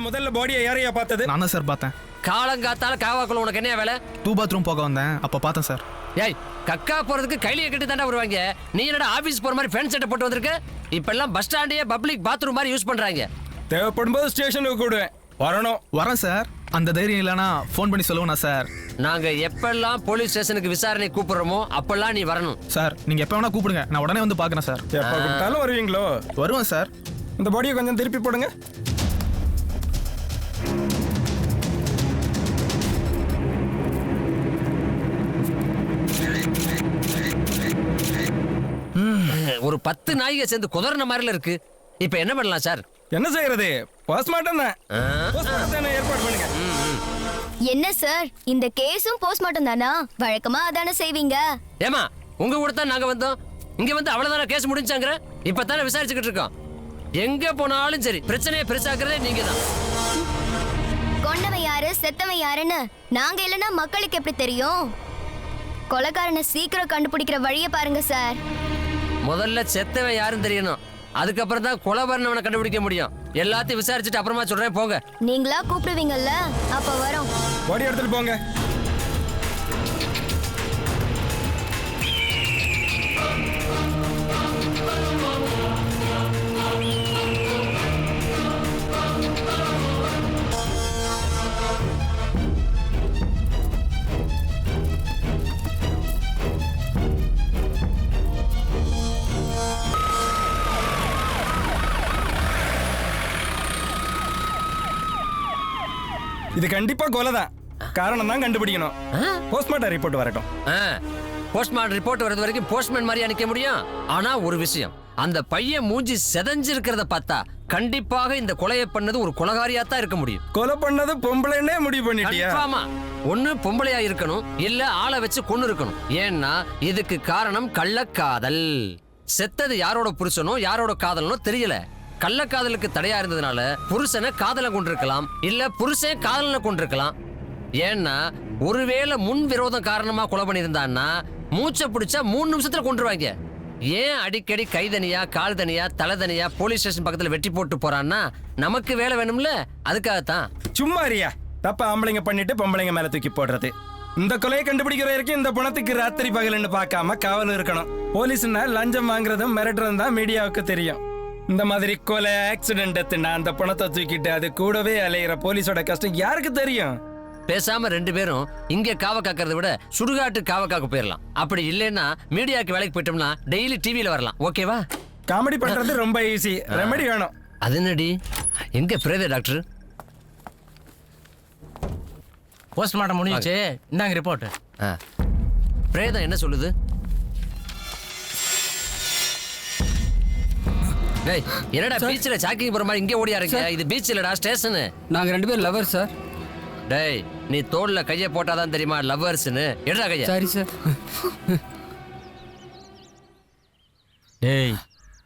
முதல்ல பாடியை யாரையா பார்த்தது? நான் தான் சார் பார்த்தேன். காலங்காத்தால காவாக்குள்ள உனக்கு என்ன வேலை? 2 பாத்ரூம் போக வந்தேன், அப்ப பார்த்தேன் சார். ஏய், கக்கா போறதுக்கு கைலியை கட்டி தாண்டா வருவாங்க. நீ என்னடா ஆபீஸ் போற மாதிரி ஃபேன் செட்டை போட்டு வந்திருக்க? இப்பெல்லாம் பஸ் ஸ்டாண்டையே பப்ளிக் பாத்ரூம் மாதிரி யூஸ் பண்றாங்க. தேவைப்படும் போது ஸ்டேஷனுக்கு கூடுவேன். வரணும். வரேன் சார். அந்த தைரியம் இல்லைனா ஃபோன் பண்ணி சொல்லுவேண்ணா சார். நாங்க எப்பெல்லாம் போலீஸ் ஸ்டேஷனுக்கு விசாரணை கூப்பிடுறோமோ அப்பெல்லாம் நீ வரணும் சார். நீங்க எப்ப வேணா கூப்பிடுங்க, நான் உடனே வந்து பாக்குறேன் சார். எப்ப கூப்பிட்டாலும் வருவீங்களோ? வருவேன் சார். இந்த பாடியை கொஞ்சம் திருப்பி போடுங்க. ஒரு 10 நாய்க சேர்ந்து குதறன மாதிரில இருக்கு. இப்ப என்ன பண்ணலாம் சார்? என்ன செய்யறது? போஸ்ட்மார்ட்டம் தான். போஸ்ட்மார்ட்டம் ஏற்பாடு பண்ணுங்க. என்ன சார், இந்த கேஸும் போஸ்ட்மார்ட்டம் தானா? வழக்கமா அதானே செய்வீங்க. ஏமா, உங்க கூட தான் நாங்க வந்தோம். இங்க வந்து அவ்வளவுதான கேஸ் முடிஞ்சாங்கற? இப்பதானே விசாரிச்சுக்கிட்டு இருக்கோம். எங்க போனாலும் சரி, பிரச்சனையை பெருசாக்குறதே நீங்க தான். கொண்டவன் யாரு செத்தவன் யாருன்னு நாங்க இல்லைன்னா மக்களுக்கு எப்படி தெரியும்? கொலைக்காரனை சீக்கிரம் கண்டுபிடிக்கிற வழியை பாருங்க சார். முதல்ல செத்தவன் யாருன்னு தெரியணும். அதுக்கப்புறம் தான் கொலை பண்ணவனை கண்டுபிடிக்க முடியும். எல்லாத்தையும் விசாரிச்சுட்டு அப்புறமா சொல்றேன், போங்க. நீங்களா கூப்பிடுவீங்கல்ல, அப்ப வரோம். பாடி எடுத்துட்டு போங்க. இது கண்டிப்பா கொலை தான். காரணம் தான் கண்டுபிடிக்கணும். போஸ்ட்மார்ட்டம் ரிப்போர்ட் வரட்டும். போஸ்ட்மார்ட்டம் ரிப்போர்ட் வரது வரைக்கும் போஸ்ட்மேன் மாதிரி அனுப்ப முடியும். ஆனா ஒரு விஷயம், அந்த பையன் மூஞ்சி செதஞ்சிருக்கிறத பார்த்தா கண்டிப்பாக இந்த கொலையை பண்ணது ஒரு கொலைகாரியா தான் இருக்க முடியும். கொலை பண்ணது பொம்பளைன்னே முடிவு பண்ணிட்டியா? கன்ஃபார்மா ஒண்ணு பொம்பளையா இருக்கணும், இல்ல ஆளை வச்சு கொன்னு இருக்கணும். ஏன்னா இதுக்கு காரணம் கள்ளக்காதல். செத்தது யாரோட புருஷனோ யாரோட காதலனோ தெரியல. கள்ளக்காதலுக்கு தடையா இருந்ததுனால புருஷனை காதலை கொண்டிருக்கலாம், இல்ல புருஷன் காதலனை கொண்டிருக்கலாம். ஏன்னா ஒருவேளை முன் விரோதம் காரணமா கொலை பண்ணியிருந்தான்னா மூச்சை பிடிச்சா 3 நிமிஷத்துல கொண்டுருவாங்க. ஏன் அடிக்கடி கை தனியா கால் தனியா தலை தனியா போலீஸ் ஸ்டேஷன் பக்கத்துல வெட்டி போட்டு போறான்னா நமக்கு வேலை வேணும்ல, அதுக்காகத்தான். சும்மா அறியா, தப்ப ஆம்பளைங்க பண்ணிட்டு பொம்பளைங்க மேல தூக்கி போடுறது. இந்த கொலையை கண்டுபிடிக்கிற வரைக்கும் இந்த பணத்துக்கு ராத்திரி பகல்னு பார்க்காம காவல் இருக்கணும். போலீஸ்னா லஞ்சம் வாங்குறதும் மிரட்டுறதும் தான் மீடியாவுக்கு தெரியும். இந்த மாதிரி கொலை ஆக்சிடென்ட் அந்த பணத்தை தூக்கிட்டு அது கூடவே அலையிற போலீஸோட கஷ்டம் யாருக்கு தெரியும்? பேசாம 2 பேரும் இங்க காவ காக்கிறத விட சுடுகாட்டு காவ காக்க போயிடலாம். அப்படி இல்லைன்னா மீடியாவுக்கு வேலைக்கு போயிட்டோம்னா டெய்லி டிவியில வரலாம். ஓகேவா? காமெடி பண்றது ரொம்ப ஈஸி, ரெமெடி வேணும். அது என்னடி? எங்க பிரேத டாக்டர்? போஸ்ட்மார்ட்டம் முடிஞ்சிச்சு, இந்தாங்க ரிப்போர்ட். பிரேதம் என்ன சொல்லுது? டேய், என்னடா பீச்ல சாக்கிங் போற மாதிரி இங்கே ஓடியாருங்க? இது பீச் இல்லடா, ஸ்டேஷன். நாங்க 2 பேரும் லவர் சார். டேய், நீ தோல்ல கைய போட்டாதான் தெரியுமா லவ்வர்ஸ்னு? எடுடா கைய. சரி சார். டேய்,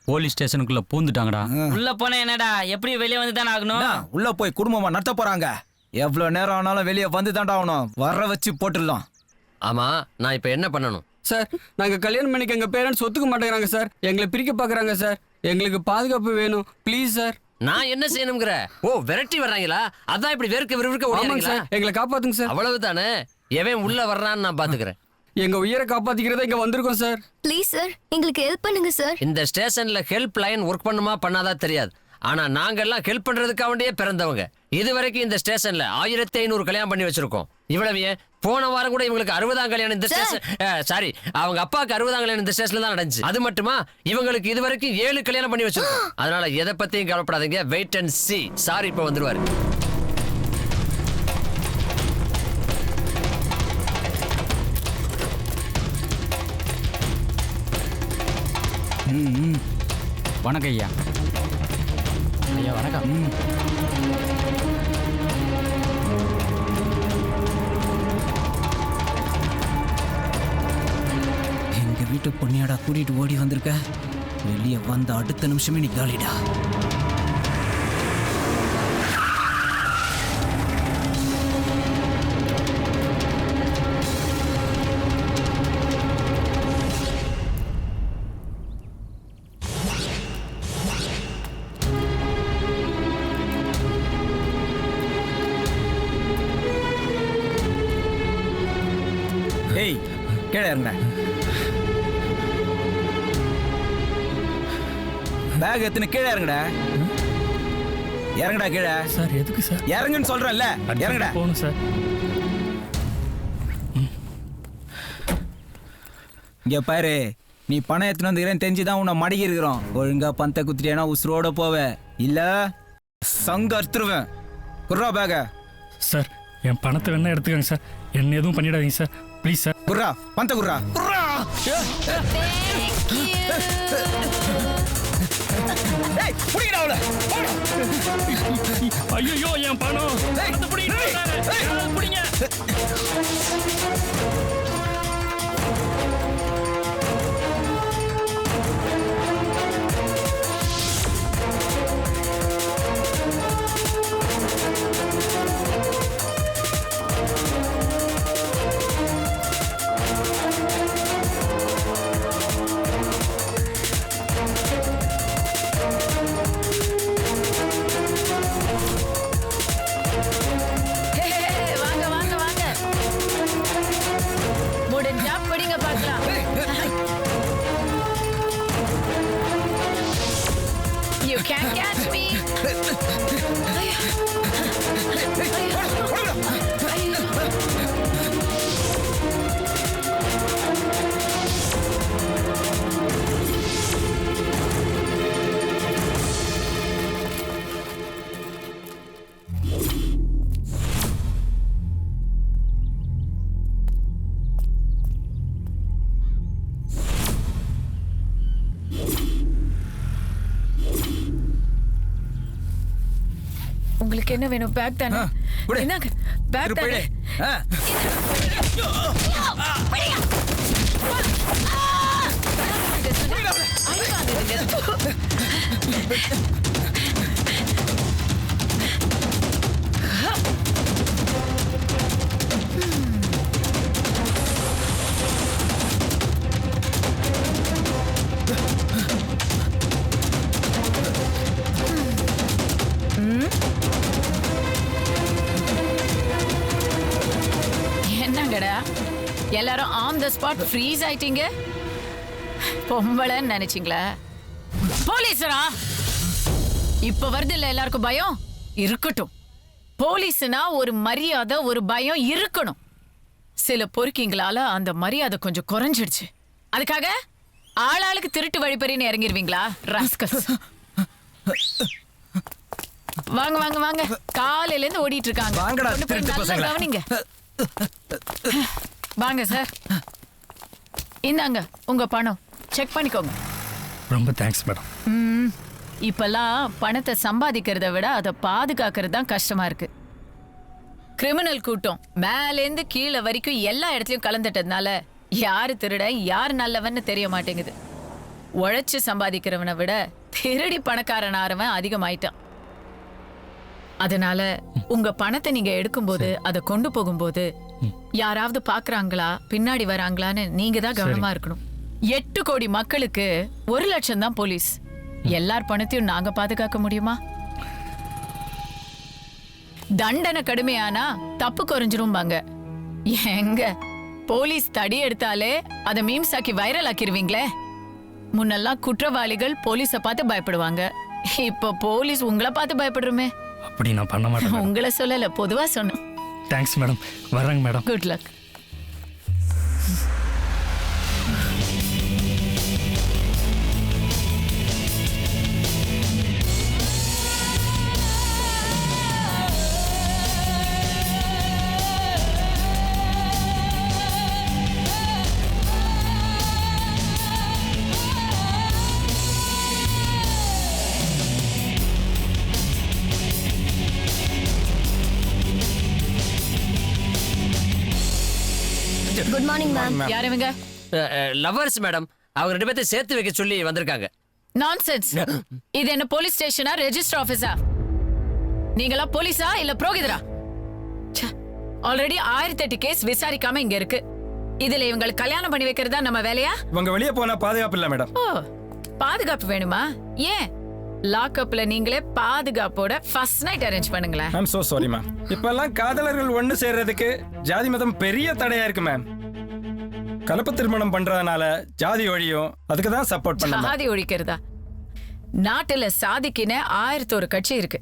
போலீஸ் ஸ்டேஷனுக்குள்ள பூந்துட்டாங்கடா. உள்ள போனா என்னடா, எப்படி வெளியே வந்து தானே ஆகணும்? உள்ள போய் குடும்பமா நடத்த போறாங்க. எவ்வளவு நேரம் ஆனாலும் வெளியே வந்து தாண்டா ஆகணும். வர வச்சு போட்டுடலாம். ஆமா, நான் இப்ப என்ன பண்ணணும்? சார், நாங்க கல்யாணம் பண்ணிக்க எங்க பேரண்ட்ஸ் ஒத்துக்க மாட்டேங்கிறாங்க சார். எங்களை பிரிக்க பாக்குறாங்க சார். எங்களுக்கு பாதுகாப்பு வேணும், ப்ளீஸ் சார். நான் என்ன செய்யணும்ங்கற? ஓ, விரட்டி வர்றாங்களா? அதான் இப்படி விறுவிறுக்க ஓடியாங்களா? எங்களை காப்பாத்துங்க சார். அவ்வளவுதானே. எவன் உள்ள வர்றான்னு நான் பாத்துக்கிறேன். எங்க உயிரை காப்பாத்திக்கிறத இங்க வந்திருக்கோம் சார். ப்ளீஸ் சார், எங்களுக்கு ஹெல்ப் பண்ணுங்க சார். இந்த ஸ்டேஷன்ல ஹெல்ப் லைன் ஒர்க் பண்ணுமா பண்ணாதா தெரியாது. ஆனா நாங்கெல்லாம் ஹெல்ப் பண்றதுக்காக பிறந்தவங்க. இதுவரைக்கும் இந்த ஸ்டேஷன்ல 1500 கல்யாணம் பண்ணி வச்சிருக்கோம். இவ்வளவு ஏன், போன வாரம் கூட இவங்களுக்கு 60ஆம் கல்யாணம் இந்த ஸ்டேஷன், சாரி, அவங்க அப்பாவுக்கு 60ஆம் கல்யாணம் இந்த ஸ்டேஷன்ல தான் நடந்துச்சு. அது மட்டுமா, இவங்களுக்கு இதுவரைக்கும் 7 கல்யாணம் பண்ணி வச்சிருக்கோம். அதனால எதை பத்தியும் கவலைப்படாதீங்க. Wait and see. சாரி, இப்ப வந்துருவாரு. வணக்கம் ஐயா. ஐயா வணக்கம். எங்க வீட்டு பொண்ணியாடா கூட்டிட்டு ஓடி வந்திருக்க. வெளியே வந்த அடுத்த நிமிஷமே நீ காலிடா. ஏய் கீழே இறங்கடா. பேக் எத்தனை கீழே இறங்கடா. இறங்கடா கீழே. சார் எதுக்கு சார்? இறங்குன்னு சொல்றேன்ல, இறங்கடா. போகணும் சார். இங்க பாரு, நீ பணம் எடுத்துன்னு வந்துக்கிறேன்னு தெரிஞ்சுதான் உன்னை மடக்கி இருக்கிறோம். ஒழுங்கா பணத்தை குத்துட்டியானா உசுரோட போவ, இல்ல சங்க அறுத்துருவேன். குர்ரா பேக. சார் என் பணத்தை வேணா எடுத்துக்கோங்க சார், என்ன எதுவும் பண்ணிடாதீங்க சார், ப்ளீஸ் சார். குர்ரா பந்த குர்ரா. ஐயோ என் பணம். வாங்க வாங்க வாங்க, முடிஞ்சா பிடிங்க பார்க்கலாம். You can't catch me. உங்களுக்கு என்ன வேணும்? பேக் தானே? என்னங்க பேக் தானே? என்னங்கடா எல்லாரும் ஆன் த ஸ்பாட் ஃப்ரீஸ் ஆயிட்டீங்க? பொம்பளைன்னு நினைச்சீங்களா? போலீஸரா? இப்ப வருது இல்ல எல்லாருக்கும் பயம்? இருக்கட்டும். போலீஸ்னா ஒரு மரியாதை, ஒரு பயம் இருக்கணும். சில பொறுக்கிங்களால அந்த மரியாதை கொஞ்சம் குறைஞ்சிடுச்சு. அதுக்காக ஆளாளுக்கு திருட்டு வழிப்பறின்னு இறங்கிருவீங்களா ராஸ்கல்ஸ்? வாங்க வாங்க வாங்க, காலையில இருந்து ஓடிட்டு இருக்காங்க. வாங்கடா, கொண்டு போய் திருட்டு நல்லா பசங்களா. கவனிங்க. வாங்க சார், இந்தாங்க உங்க பணம், செக் பண்ணிக்கோங்க. ரொம்ப தேங்க்ஸ் மேடம். இப்பெல்லாம் பணத்தை சம்பாதிக்கிறத விட அதை பாதுகாக்கிறது தான் கஷ்டமா இருக்கு. கிரிமினல் கூட்டம் மேலேந்து கீழே வரைக்கும் எல்லா இடத்துலயும் கலந்துட்டதுனால யாரு திருட யார் நல்லவன்னு தெரிய மாட்டேங்குது. உழைச்சு சம்பாதிக்கிறவனை விட திருடி பணக்காரன் ஆறவன் அதிகமாயிட்டான். அதனால உங்க பணத்தை நீங்க எடுக்கும்போது அதை கொண்டு போகும்போது யாராவது பாக்குறாங்களா பின்னாடி வராங்களான்னு நீங்க தான் கவனமா இருக்கணும். 8 கோடி மக்களுக்கு 1 லட்சம் தான் போலீஸ். எல்லார் பணத்தையும் நாங்க பாதுகாக்க முடியுமா? தண்டனை கடுமையானா தப்பு குறைஞ்சிரும்பாங்க. எங்க போலீஸ் தடி எடுத்தாலே அதை மீம்ஸ் ஆக்கி வைரல் ஆக்கிருவீங்களே. முன்னெல்லாம் குற்றவாளிகள் போலீஸை பார்த்து பயப்படுவாங்க, இப்ப போலீஸ் உங்களை பார்த்து பயப்படுறோமே. அப்படி நான் பண்ண மாட்டேன். உங்களை சொல்லல, பொதுவா சொன்னேன். தேங்க்ஸ் மேடம், வர்றேங்க madam. Good luck. Good morning ma'am. யார் இவங்க? லவர்ஸ் மேடம், அவங்க 2 பேர்த்தையும் சேர்த்து வைக்க சொல்லி வந்திருக்காங்க. நான்சென்ஸ். இது என்ன போலீஸ் ஸ்டேஷனா, ரெஜிஸ்டர் ஆபீஸா? நீங்களா போலீஸா இல்ல புரோகிதரா? ஆல்ரெடி 1008 கேஸ் விசாரிக்காம இங்க இருக்கு. இதுல இவங்களுக்கு கல்யாணம் பண்ணி வைக்கிறதா நம்ம வேலையா? இவங்க வெளியே போனா பாதுகாப்பு இல்ல மேடம். ஓ, பாதுகாப்பு வேணுமா? ஏன் லாக்அப்ல நீங்களே பாதுகாப்போட ஃபர்ஸ்ட் நைட் அரேஞ்ச் பண்ணுங்களேன். I'm so sorry ma'am. இப்பெல்லாம் காதலர்கள் ஒண்ணு சேர்றதுக்கு ஜாதி மதம் பெரிய தடையா இருக்கு மேம். கலப்பு திருமணம் பண்றதுனால ஜாதி ஒழியும், அதுக்கு தான் சப்போர்ட் பண்ண. சாதி ஒழிக்கிறதா? நாட்டுல சாதிக்குன்னு 1001 கட்சி இருக்கு.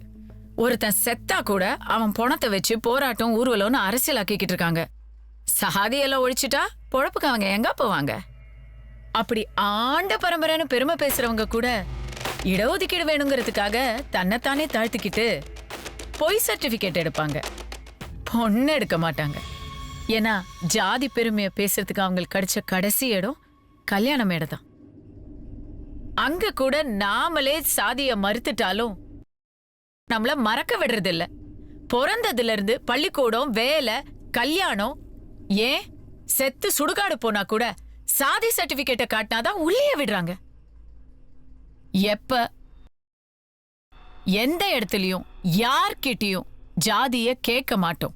ஒருத்தன் செத்தா கூட அவன் பணத்தை வச்சு போராட்டம் ஊர்வலம்னு அரசியலாக்கிக்கிட்டு இருக்காங்க. சாதியெல்லாம் ஒழிச்சிட்டா பொழப்புக்கு அவங்க எங்க போவாங்க? அப்படி ஆண்ட பரம்பரைன்னு பெருமை பேசுறவங்க கூட இடஒதுக்கீடு வேணுங்கிறதுக்காக தன்னைத்தானே தாழ்த்திக்கிட்டு பொய் சர்டிபிகேட் எடுப்பாங்க, பொண்ணு எடுக்க மாட்டாங்க. ஏன்னா ஜாதி பெருமையை பேசுறதுக்கு அவங்களுக்கு கிடைச்ச கடைசி இடம் கல்யாண மேடை தான். அங்க கூட நாமளே சாதிய மறுத்துட்டாலும் நம்மள மறக்க விடுறது இல்ல. பிறந்ததுல இருந்து பள்ளிக்கூடம், வேலை, கல்யாணம், ஏன் செத்து சுடுகாடு போனா கூட சாதி சர்டிபிகேட்டை காட்டினாதான் உள்ளே விடுறாங்க. எப்ப எந்த இடத்துலயும் யார்கிட்டயும் ஜாதிய கேட்க மாட்டோம்,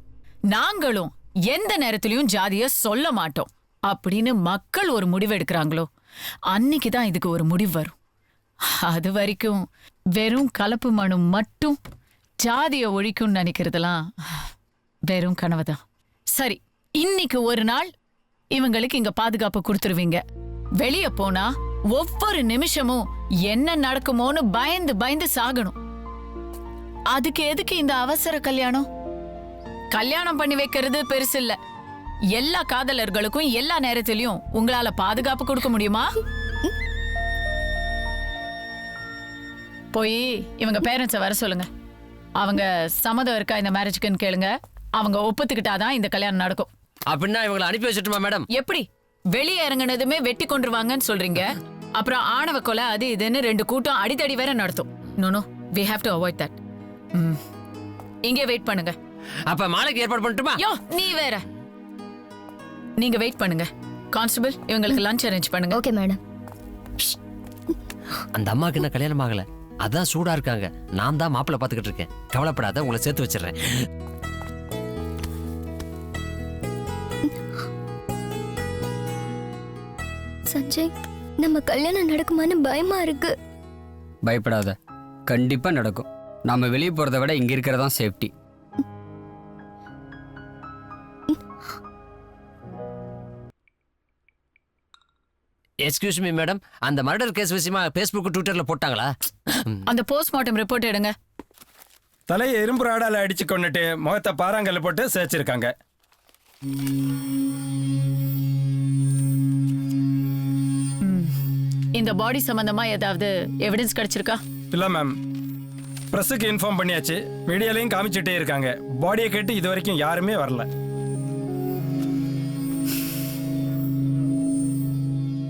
நாங்களும் எந்த நேரத்திலயும் ஜாதிய சொல்ல மாட்டோம் அப்படின்னு மக்கள் ஒரு முடிவு எடுக்கிறாங்களோ அன்னைக்குதான் இதுக்கு ஒரு முடிவு வரும். அது வரைக்கும் வெறும் கலப்பு மனு மட்டும் ஜாதிய ஒழிக்கும்னு நினைக்கிறதெல்லாம் வெறும் கனவுதான். சரி, இன்னைக்கு ஒரு நாள் இவங்களுக்கு இங்க பாதுகாப்பு கொடுத்துருவீங்க. வெளிய போனா ஒவ்வொரு நிமிஷமும் என்ன நடக்குமோன்னு பயந்து பயந்து சாகணும். அதுக்கு எதுக்கு இந்த அவசர கல்யாணம்? கல்யாணம் பண்ணி வைக்கிறது பெருசு இல்ல. எல்லா காதலர்களுக்கும் எல்லா நேரத்திலயும் உங்களால பாதுகாப்பு கொடுக்க முடியுமா? போய் இவங்க பேரண்ட்ஸை வர சொல்லுங்க. அவங்க சம்மதம் இருக்கா இந்த மேரேஜ்க்குன்னு கேளுங்க. அவங்க ஒப்புத்துக்கிட்டாதான் இந்த கல்யாணம் நடக்கும். அப்படின்னா இவங்களை அனுப்பி வச்சுட்டுமா மேடம்? எப்படி வெளியே இறங்குனதுமே வெட்டி கொண்டுருவாங்கன்னு சொல்றீங்க? அப்புறம் ஆணவ கொலை அது இதுன்னு 2 கூட்டம் அடிதடி வேற நடத்தும். No, we have to avoid that. இங்கே வெயிட் பண்ணுங்க. அப்ப மாலைக்கு ஏற்பாடு பண்ணட்டுமா? யோ, நீ வேற. நீங்க வெயிட் பண்ணுங்க. கான்ஸ்டபிள், இவங்களுக்கு லஞ்ச் அரேஞ்ச் பண்ணுங்க. Okay madam. அந்த அம்மாக்கு என்ன கல்யாணம் ஆகல, அதான் சூடா இருக்காங்க. நான் தான் மாப்பிள்ளை பாத்துக்கிட்டு இருக்கேன். கவலைப்படாத, உங்களை சேர்த்து வச்சிடறேன். சஞ்சய், நம்ம கல்யாணம் நடக்குமான்னு பயமா இருக்கு. பயப்படாத, கண்டிப்பா நடக்கும். நாம வெளியே போறதை விட இங்க இருக்கிறதான் சேஃப்டி. எக்ஸ்கியூஸ் மீ மேடம், அந்த மர்டர் கேஸ் விஷயமா Facebook ட்விட்டர்ல போட்டாங்களா? அந்த போஸ்ட்மார்ட்டம் ரிப்போர்ட் எடுங்க. தலையை இரும்பு ராடால அடிச்சு கொண்டுட்டு முகத்தை பாறாங்கல்ல போட்டு சேர்ச்சிருக்காங்க. இந்த பாடி சம்பந்தமா ஏதாவது எவிடன்ஸ் கிடைச்சிருக்கா? இல்ல மேம், பிரஸுக்கு இன்ஃபார்ம் பண்ணியாச்சு, மீடியாலையும் காமிச்சிட்டே இருக்காங்க. பாடியை கேட்டு இது வரைக்கும் யாருமே வரல.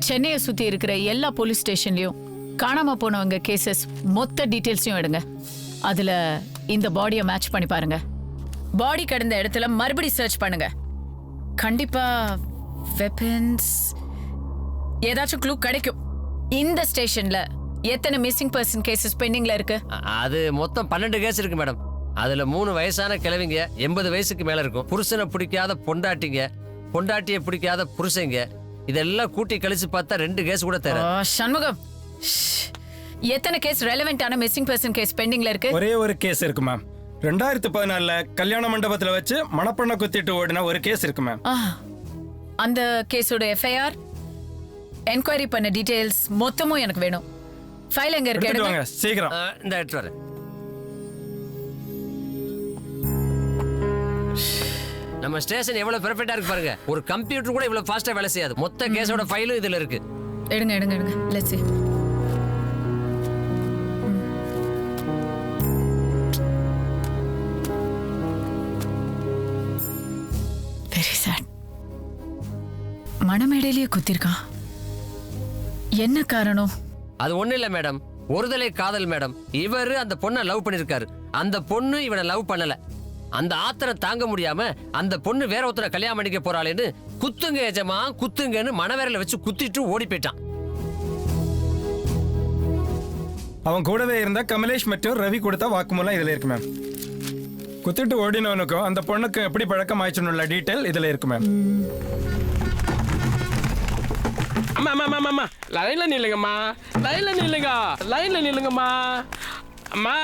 சென்னையை சுத்தி இருக்கிற எல்லா போலீஸ் ஸ்டேஷன்லயும் காணாம போனவங்க கேசஸ் மொத்த டீடைல்ஸையும் எடுங்க. அதுல இந்த பாடியை மேட்ச் பண்ணி பாருங்க. பாடி கிடந்த இடத்துல மறுபடி சர்ச் பண்ணுங்க. கண்டிப்பா வெப்பன்ஸ் ஏதாச்சும் க்ளூ கிடைக்கும். இந்த ஸ்டேஷன்ல எத்தனை மிஸ்ஸிங் பர்சன் கேசஸ் பெண்டிங்ல இருக்கு? அது மொத்தம் 12 கேஸ் இருக்கு மேடம். அதுல 3 வயசான கிழவிங்க, 80 வயசுக்கு மேல இருக்கும். புருஷனை பிடிக்காத பொண்டாட்டிங்க, பொண்டாட்டியை பிடிக்காத புருஷங்க, இதெல்லாம் கூட்டி கழிச்சு பார்த்தா 2 கேஸ் கூட தர. சண்முகம், எத்தனை கேஸ் ரெலவென்ட்டான மிஸ்ஸிங் பர்சன் கேஸ் பெண்டிங்ல இருக்கு? ஒரே ஒரு கேஸ் இருக்கு மேம். 2014 கல்யாண மண்டபத்துல வச்சு மணப்பெண்ணை குத்திட்டு ஓடின ஒரு கேஸ் இருக்கு மேம். அந்த கேஸோட FIR, என்கொயரி பண்ண டீடைல்ஸ் மொத்தமும் எனக்கு வேணும். ஃபைல் எங்க இருக்கு? எடுத்துட்டு வாங்க சீக்கிரம். இந்த எடுத்து வரேன். நம்ம ஸ்டேஷன் எவ்வளவு பெர்ஃபெக்ட்டா இருக்கு பாருங்க. ஒரு கம்ப்யூட்டர் கூட இவ்வளவு ஃபாஸ்டா வேலை செய்யாது. மொத்த கேஸோட ஃபைலும் இதுல இருக்கு. எடுங்க எடுங்க எடுங்க. Let's see. Very sad. மணமேடையிலேயே குத்திருக்கான். என்ன காரணம்? அது ஒண்ணு இல்ல மேடம், ஒருதலை காதல் மேடம். இவரு அந்த பொண்ணை லவ் பண்ணிருக்காரு, அந்த பொண்ணு இவனை லவ் பண்ணல. அந்த ஆத்திரம் தாங்க முடியாம அந்த பொண்ணு வேற ஒருத்தரை கல்யாணம் பண்ணிக்க போறாளேன்னு குத்துங்க எஜமா குத்துங்கன்னு மணவேரையில வச்சு குத்திட்டு ஓடி போயிட்டான். அவன் கூடவே இருந்த கமலேஷ் மற்றும் ரவி கொடுத்த வாக்குமூலம் இதுல இருக்கு மேம். குத்திட்டு ஓடினவனுக்கும் அந்த பொண்ணுக்கும் எப்படி பழக்கம் ஆயிடுச்சுன்னு டீட்டெயில் இதுல இருக்கு மேம். அம்மா லைன்ல நில்லுங்கம்மா, லைன்ல நில்லுங்க, லைன்ல நில்லுங்கம்மா. அம்மா,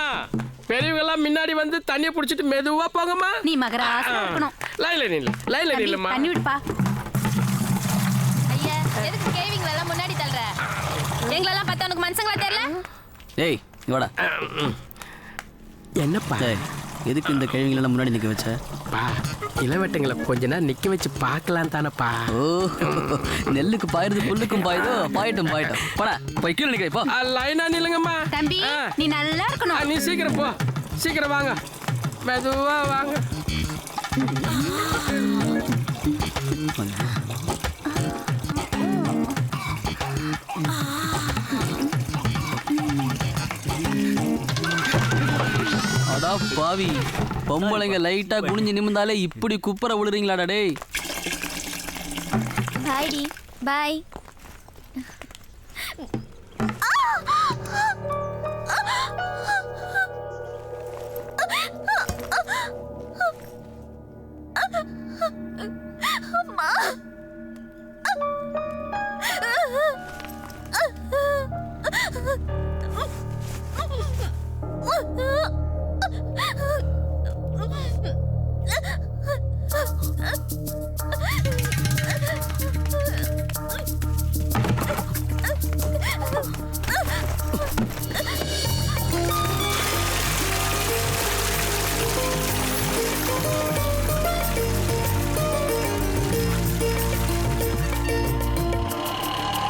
பெரியவங்க எல்லாம் முன்னாடி வந்து தண்ணியை புடிச்சிட்டு மெதுவா போங்கம்மா. நீ மகராசா இருக்கணும். லைன்ல நில்லுமா. பண்ணி விடுப்பா. எங்களெல்லாம் பார்த்தா உனக்கு மனுஷங்களா தெரியல? ஏய் இவாடா. என்னப்பா எதுக்கு இந்த கேள்விங்களெல்லாம் முன்னாடி நிற்க வச்ச? பா இளவட்டங்களை கொஞ்ச நேரம் நிக்க வச்சு பார்க்கலாம் தானப்பா. ஓ நெல்லுக்கு பாயிருது புல்லுக்கும் பாயுதோ, பாயட்டும் போடா போய் கீழே நிற்க இப்போ. லைனா நில்லுங்கம்மா. தம்பி நீ நல்லா இருக்கணும். நீ சீக்கிரம் போ, சீக்கிரம் வாங்க, மெதுவா வாங்க. அடா பாவி, பொம்பளைங்க லைட்டா குனிஞ்சு நிமிந்தாலே இப்படி குப்புற விழுறீங்களாடா டேய். பாய் டி, பாய்.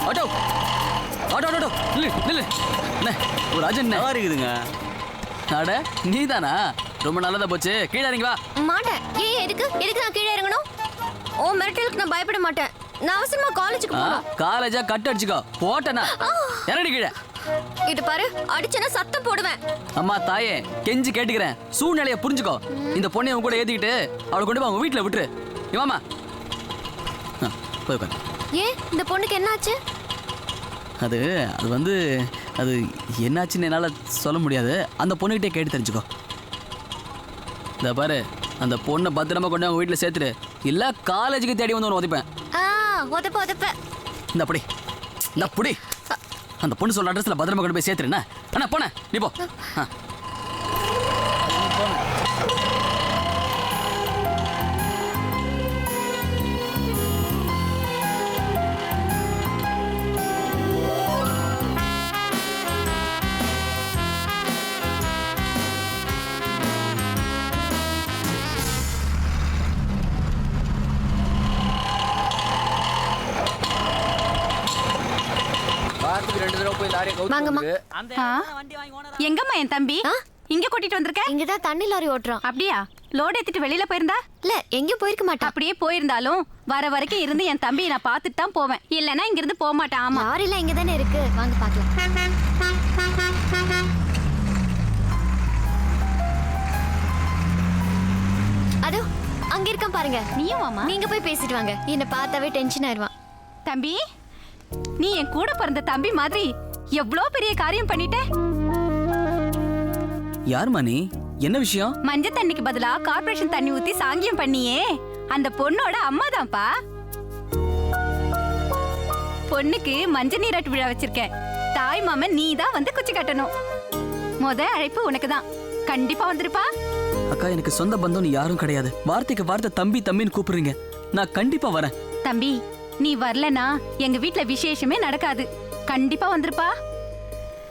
ஆட்டோ ஆட்டோ ஆட்டோ நில்லு நில்லு. அண்ணே ஒரு அஜன் இருக்குதுங்க. அட நீ தானா? ரொம்ப நல்லதா போச்சு. கீழே இறங்கி வா. மாட்டேன். ஏன் எதுக்கு நான் கீழே இறங்கணும்? ஓ மிரட்டலுக்கு நான் பயப்பட மாட்டேன். நான் அவசரமா காலேஜுக்கு போகணும். காலேஜா கட் அடிச்சுக்கோ. போட்டேனா இறங்கி கீழே. இது பாரு, அடிச்சனா சத்தம் போடுவேன். அம்மா தாயே கெஞ்சி கேட்டுக்கிறேன், சூழ்நிலையை புரிஞ்சுக்கோ. இந்த பொண்ணை உன் கூட ஏத்திக்கிட்டு அவளை கொண்டு போய் அவங்க வீட்டில் விட்டுரு. இவாமா போய் உட்காரு. ஏன் இந்த பொண்ணுக்கு என்னாச்சு? அது வந்து அது என்னாச்சுன்னு என்னால் சொல்ல முடியாது. அந்த பொண்ணுகிட்டே கேட்டு தெரிஞ்சுக்கோ. இந்த பாரு, அந்த பொண்ணை பத்திரமா கொண்டு அவங்க வீட்டில் சேர்த்துரு, இல்லை காலேஜுக்கு தேடி வந்து ஒன்று உதைப்பேன். உதப்ப இந்த அப்படி இந்த அப்படி அந்த பொண்ணு சொல்ற அட்ரஸ்ல பத்திரமா கொண்டு போய் சேர்த்துருண்ணா. அண்ணா போனேன், நீ போ. வாங்கம்மா. எங்கம்மா என் தம்பி? இங்க கூட்டிட்டு வந்திருக்க? இங்கதான் தண்ணி லாரி ஓட்டுறோம். அப்படியா? லோட் ஏத்திட்டு வெளியில போயிருந்தா? இல்ல, எங்கேயும் போயிருக்க மாட்டான். அப்படியே போயிருந்தாலும் வர வரைக்கும் இருந்து என் தம்பியை நான் பார்த்துட்டு தான் போவேன். இல்லைன்னா இங்க இருந்து போக மாட்டான். ஆமா, லாரிலாம் இங்க தானே இருக்கு, வாங்க பாக்கலாம். அதோ அங்க இருக்கான் பாருங்க. நீயும் வாமா. நீங்க போய் பேசிட்டு வாங்க. என்ன பார்த்தாவே டென்ஷன் ஆயிருவான். தம்பி, நீ என் கூட பிறந்த தம்பி மாதிரி எவ்வளோ பெரிய காரியம் பண்ணிட்ட. யாருமா நீ? என்ன விஷயம்? மஞ்சள் தண்ணிக்கு பதிலா கார்ப்பரேஷன் தண்ணி ஊத்தி சாங்கியம் பண்ணியே அந்த பொண்ணோட அம்மா தான்ப்பா. பொண்ணுக்கு மஞ்சள் நீராட்டு விழா வச்சிருக்கேன். தாய் மாமன் நீ தான் வந்து குச்சி கட்டணும். அழைப்பு உனக்கு தான். கண்டிப்பா வந்துருப்பா. அக்கா, எனக்கு சொந்த பந்தம் யாரும் கிடையாது. வார்த்தைக்கு வார்த்தை தம்பி தம்பின்னு கூப்பிடுறீங்க. நான் கண்டிப்பா வரேன். தம்பி, நீ வரலனா எங்க வீட்ல விசேஷமே நடக்காது. கண்டிப்பா வந்துருப்பா.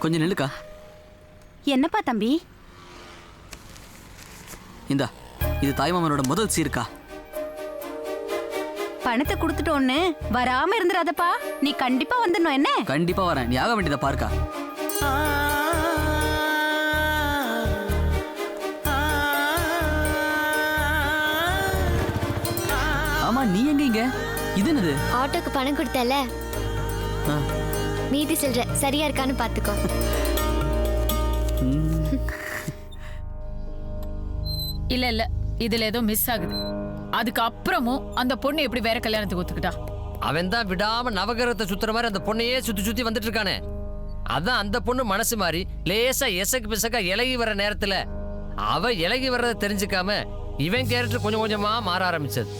கொஞ்சம் நில்லுக்கா. என்னப்பா தம்பி? இந்தா, இது தாய்மாமனோட முதல் சீர்க்கா. பணத்தை கொடுத்துட்டோன்னு வராம இருந்துராதப்பா. நீ கண்டிப்பா வந்துடணும். என்ன? கண்டிப்பா வரேன். நீ ஆக வேண்டியதை பாருக்கா. ஆமா, நீ எங்க இங்க? இது என்னது? ஆட்டோக்கு பணம் கொடுத்தல, மீதி சொல்ற சரியா இருக்கான்னு பாத்துக்கோ. இல்ல இதுல ஏதோ மிஸ் ஆகுது. அதுக்கு அப்புறமும் அந்த பொண்ணு எப்படி வேற கல்யாணத்துக்கு ஒத்துக்கிட்டா? அவன் தான் விடாம நவகிரகத்தை சுத்துற மாதிரி அந்த பொண்ணையே சுத்தி சுத்தி வந்துட்டு இருக்கானே. அதான் அந்த பொண்ணு மனசு மாறி லேசா எசக்கு பிசக்கா இலகி வர நேரத்துல அவ இலகி வர்றதை தெரிஞ்சுக்காம இவன் கேரக்டர் கொஞ்சம் கொஞ்சமா மாற ஆரம்பிச்சது.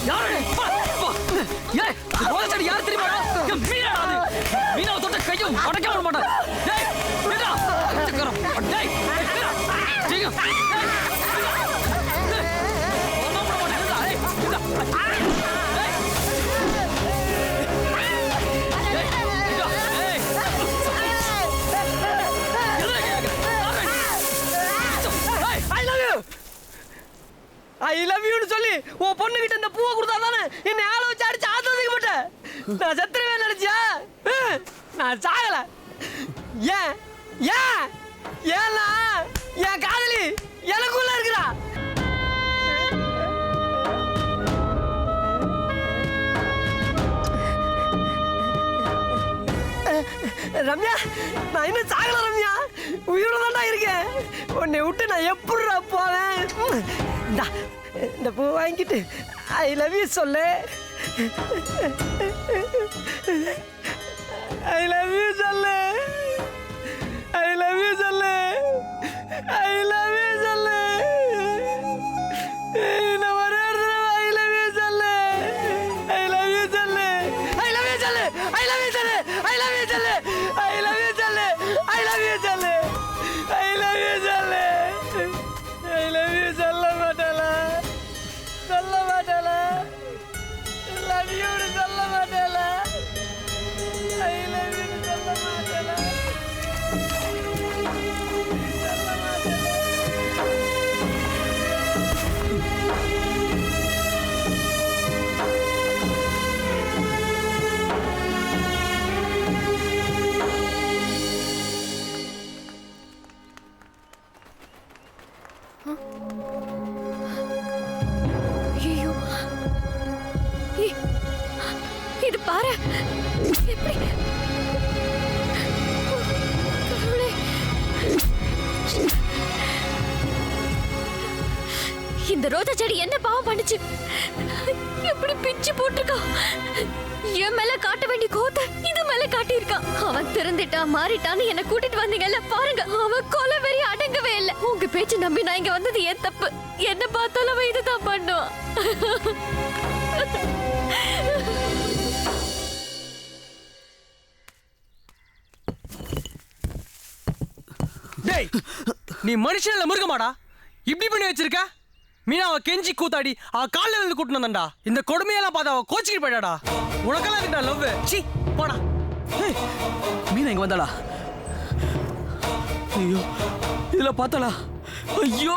யாரு ஏய் ரோஜடி யார் தெரியுமா மீனா அது மீனாவை தொட்ட கையும் உடைக்க விட மாட்டேன் டேய் மீனா சக்கரம் டேய் மீனா ஜீங்க ஐ லவ் யூன்னு சொல்லி உன் பொண்ணுகிட்ட இந்த பூவை கொடுத்தா தானே என்னை ஆளை வச்சு அடிச்சு ஆத்ததுக்கு மாட்டேன் நான் செத்துருவே நினைச்சியா நான் சாகல ஏன் ஏன் ஏன்னா என் காதலி எனக்குள்ள இருக்கிறா ரம்யா நான் இன்னும் சாகல ரம்யா உயிரோட தான்டா இருக்கேன் உன்னை விட்டு நான் எப்படிடா போவேன் இந்த பூ வாங்கிட்டு ஐ லவ் யூ சொல்லு ஐ லவ் யூ சொல்லு ஐ லவ் யூ சொல்லு ஐ லவ் யூ சொல்லு நான் ஒரே ஒரு தடவை ஐ லவ் யூ சொல்லு ஐ லவ் யூ சொல்லு ஐ லவ் யூ சொல்லு ஐ லவ் யூ சொல்லு ஐ லவ் யூ சொல்லு ஐ லவ் யூ சொல்லு ஐ லவ் யூ சொல்லு ஐ லவ் யூ சொல்லு ஐ லவ் யூ சொல்ல மாட்டேல சொல்ல மாட்டேல லவ் யூ சொல்ல மாட்டேல ஐ லவ் யூ சொல்ல மாட்டேல ஐயோ இது பாரு எப்படி கடவுளே. இந்த ரோஜா செடி என்ன பாவம் பண்ணுச்சு எப்படி பிச்சு போட்டிருக்கா என் மேல காட்ட வேண்டிய கோத்த இது மேல காட்டியிருக்கா அவன் திருந்திட்டா மாறிட்டான்னு என்ன கூட்டிட்டு வந்தீங்கல்ல பாருங்க அவன் கொலை வெறி அடங்கவே இல்லை உங்க பேச்சு நம்பி நான் இங்க வந்தது ஏன் தப்பு என்ன பார்த்தாலும் அவன் இதுதான் பண்ணுவான் டேய் நீ மனுஷன் இல்ல மிருகமாடா இப்படி பண்ணி வச்சிருக்க மீனா அவ கெஞ்சி கூத்தாடி அவ காலில் இருந்து கூட்டினு வந்தான்டா இந்த கொடுமையெல்லாம் பார்த்து அவ கோச்சிக்கிட்டு போயிடாடா உனக்கெல்லாம் இதுடா லவ் சி போடா மீனா இங்க வந்தாளா ஐயோ இதுல பார்த்தாளா ஐயோ